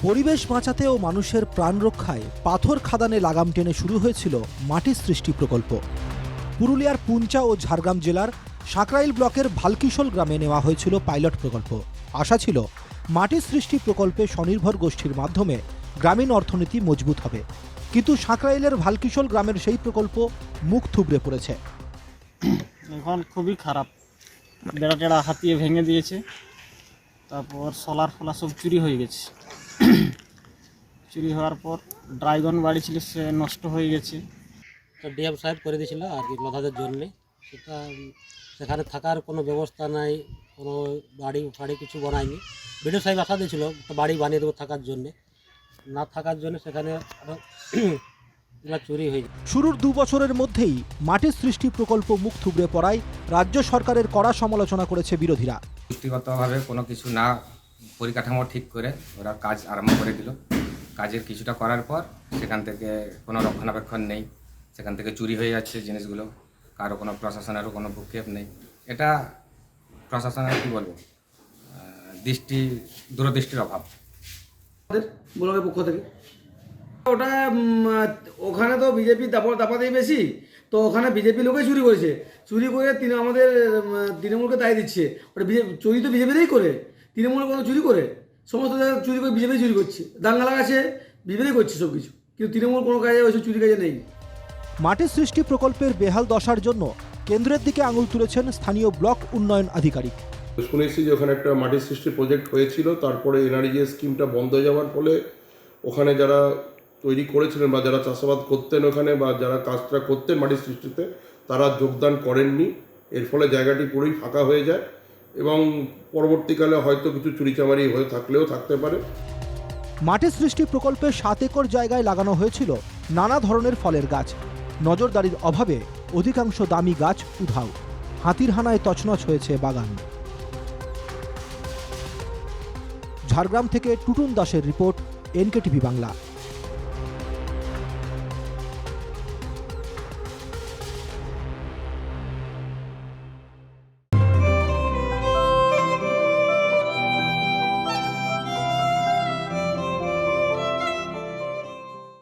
পরিবেশ বাঁচাতে ও মানুষের প্রাণ রক্ষায় পাথর খাদানে লাগাম টেনে শুরু হয়েছিল মাটির সৃষ্টি প্রকল্প। পুরুলিয়ার পুঞ্চা ও ঝাড়গ্রাম জেলার সাঁকরাইল ব্লকের ভালকিশোল গ্রামে নেওয়া হয়েছিল পাইলট প্রকল্প। আশা ছিল মাটির সৃষ্টি প্রকল্পে স্বনির্ভর গোষ্ঠীর মাধ্যমে গ্রামীণ অর্থনীতি মজবুত হবে, কিন্তু সাঁকরাইলের ভালকিশোল গ্রামের সেই প্রকল্প মুখ থুবড়ে পড়েছে। এখন খুবই খারাপ, বেড়া টেড়া হাতিয়ে ভেঙে দিয়েছে, তারপর সোলার ফোলার সব চুরি হয়ে গেছে। চুরি হওয়ার পর ড্রাইগন বাড়ি ছিল, সে নষ্ট হয়ে গেছে। তো ডিএম সাহেব করে দিয়েছিল আর কি লতাদের জন্যে। সেটা সেখানে থাকার কোনো ব্যবস্থা নাই, কোনো বাড়ি ফাড়ি কিছু বানায়নি। বিডিও সাহেব আশা দিয়েছিল বাড়ি বানিয়ে দেবো থাকার জন্যে, না থাকার জন্য সেখানে চুরি হয়ে যায়। শুরুর 2 বছরের মধ্যেই মাটির সৃষ্টি প্রকল্প মুখ থুবড়ে পড়ায় রাজ্য সরকারের কড়া সমালোচনা করেছে বিরোধীরা। ব্যক্তিগতভাবে কোনো কিছু না পরিকাঠামো ঠিক করে ওরা কাজ আরম্ভ করে দিল। কাজের কিছুটা করার পর সেখান থেকে কোনো রক্ষণাবেক্ষণ নেই, সেখান থেকে চুরি হয়ে যাচ্ছে জিনিসগুলো, কারো কোনো প্রশাসনেরও কোনো ভূক্ষেপ নেই। এটা প্রশাসনের কী বলবো, দূরদৃষ্টির অভাব ব্লকের পক্ষ থেকে। ওটা ওখানে তো বিজেপি দাপাতেই বেশি, তো ওখানে বিজেপি লোকেই চুরি করেছে। চুরি করে আমাদের তৃণমূলকে দায় দিচ্ছে। ওটা চুরি তো বিজেপিতেই করে, তৃণমূল কোনো চুরি করে, সমস্ত জায়গায় চুরি করে বিজেপি চুরি করছে, দাঙ্গা লাগাচ্ছে, বিজেপি করছে সব কিছু, কিন্তু তৃণমূল কোনো কাজে ওইসব চুরি কাজে নেই। মাটির সৃষ্টি প্রকল্পের বেহাল দশার জন্য কেন্দ্রের দিকে আঙুল তুলেছেন স্থানীয় ব্লক উন্নয়ন আধিকারিক। শুনেছি যে ওখানে একটা মাটির সৃষ্টি প্রজেক্ট হয়েছিল, তারপরে এনআরজিএস স্কিমটা বন্ধ হয়ে যাওয়ার ফলে ওখানে যারা তৈরি করেছিলেন বা যারা চাষাবাদ করতেন ওখানে বা যারা কাজটা করতেন মাটির সৃষ্টিতে, তারা যোগদান করেননি। এর ফলে জায়গাটি পুরোই ফাঁকা হয়ে যায় এবং পরবর্তীকালে হয়তো কিছু চুরিচামারি হয়ে থাকতে পারে। মাটির সৃষ্টি প্রকল্পে 7 একর জায়গায় লাগানো হয়েছিল নানা ধরনের ফলের গাছ। নজরদারির অভাবে অধিকাংশ দামি গাছ উধাও, হাতির হানায় তছনছ হয়েছে বাগান। ঝাড়গ্রাম থেকে টুটুন দাসের রিপোর্ট, এনকেটিভি বাংলা।